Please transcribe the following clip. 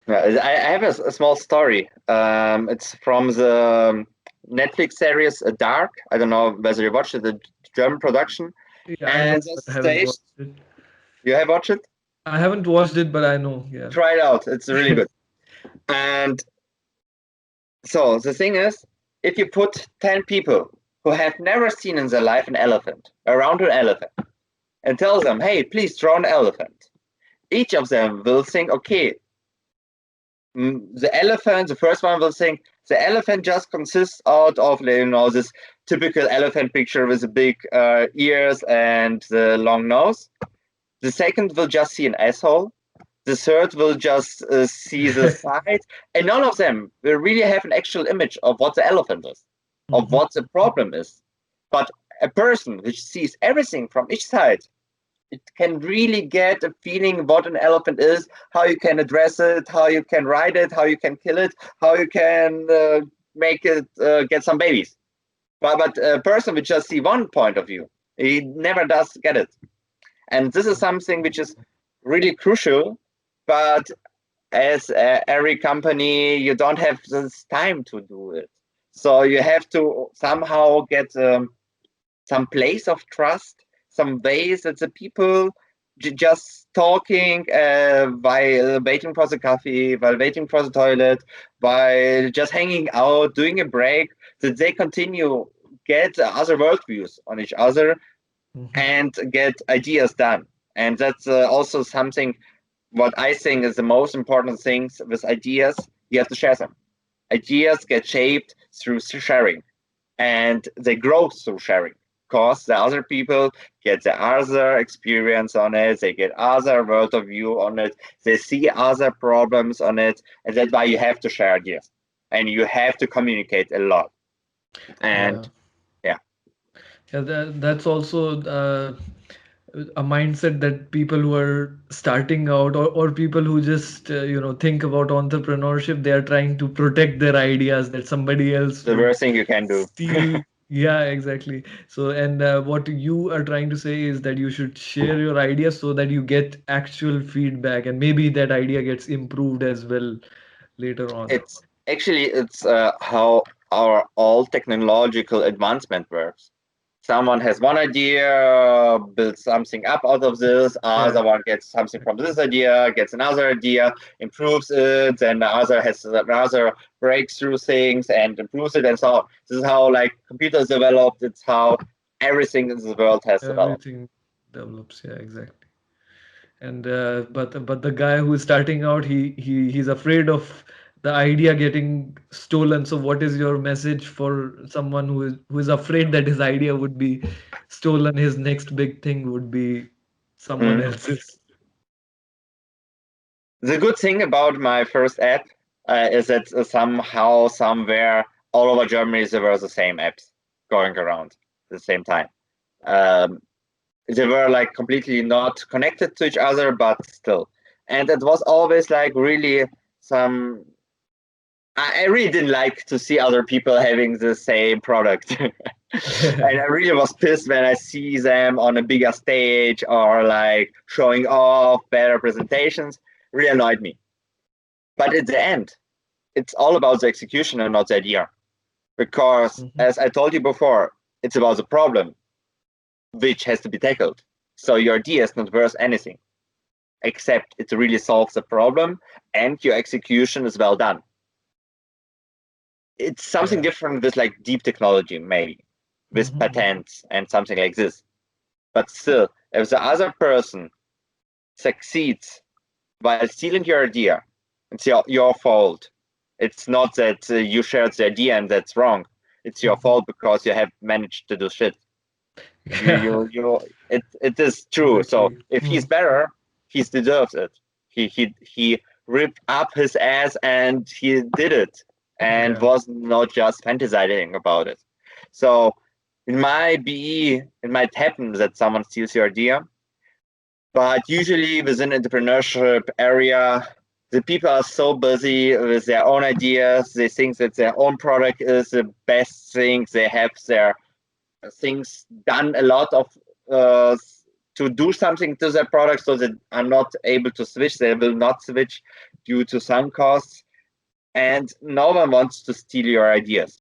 Yeah, I have a small story. It's from the Netflix series Dark. I don't know whether you watched it, the German production. Yeah, I know, And the but I haven't stage, watched it. you have watched it? I haven't watched it, but I know. Yeah. Try it out. It's really good. And so the thing is, if you put 10 people who have never seen in their life an elephant around an elephant and tell them, hey, please draw an elephant, each of them will think, okay, the elephant, the first one will think the elephant just consists out of, this typical elephant picture with the big ears and the long nose. The second will just see an asshole. The third will just see the side, and none of them will really have an actual image of what the elephant is, of Mhm. what the problem is. But a person which sees everything from each side, it can really get a feeling what an elephant is, how you can address it, how you can ride it, how you can kill it, how you can make it get some babies. But a person which just see one point of view, he never does get it. And this is something which is really crucial. But as every company, you don't have this time to do it. So you have to somehow get some place of trust, some ways that the people just talking while waiting for the coffee, while waiting for the toilet, while just hanging out, doing a break, that they continue get other worldviews on each other Mhm. and get ideas done. And that's also something what I think is the most important things with ideas. You have to share them. Ideas get shaped through sharing, and they grow through sharing because the other people get the other experience on it, they get other world of view on it, they see other problems on it, and that's why you have to share ideas and you have to communicate a lot. Yeah. And yeah, Yeah, that's also a mindset that people who are starting out, or people who just think about entrepreneurship, they are trying to protect their ideas that somebody else the would worst thing you can do. steal. Yeah, exactly. So, and what you are trying to say is that you should share your ideas so that you get actual feedback, and maybe that idea gets improved as well later on. It's how our all technological advancement works. Someone has one idea, builds something up out of this, Yeah. other one gets something from this idea, gets another idea, improves it, then the other has another breakthrough things and improves it, and so on. This is how like computers developed. It's how everything in the world has developed. Everything develops. Yeah, exactly. And but the guy who is starting out, he's afraid of the idea getting stolen. So what is your message for someone who is afraid that his idea would be stolen? His next big thing would be someone Mm. else's. The good thing about my first app is that somehow, somewhere, all over Germany, there were the same apps going around at the same time. Um, they were like completely not connected to each other, but still. And it was always like really some. I really didn't like to see other people having the same product. And I really was pissed when I see them on a bigger stage or like showing off better presentations. Really annoyed me. But at the end, it's all about the execution and not the idea. Because, Mhm. as I told you before, it's about the problem which has to be tackled. So your idea is not worth anything, except it really solves the problem and your execution is well done. It's something Yeah. different with like deep technology, maybe, with Mhm. patents and something like this. But still, if the other person succeeds while stealing your idea, it's your fault. It's not that you shared the idea and that's wrong. It's your Mhm. fault because you have managed to do shit. Yeah, It is true. So exactly. if he's Mhm. better, he deserves it. He ripped up his ass and he did it and Yeah. was not just fantasizing about it. So it might be, it might happen that someone steals your idea, but usually within entrepreneurship area, the people are so busy with their own ideas. They think that their own product is the best thing. They have their things done a lot of uh, to do something to their product, so they are not able to switch. They will not switch due to sunk costs, and no one wants to steal your ideas.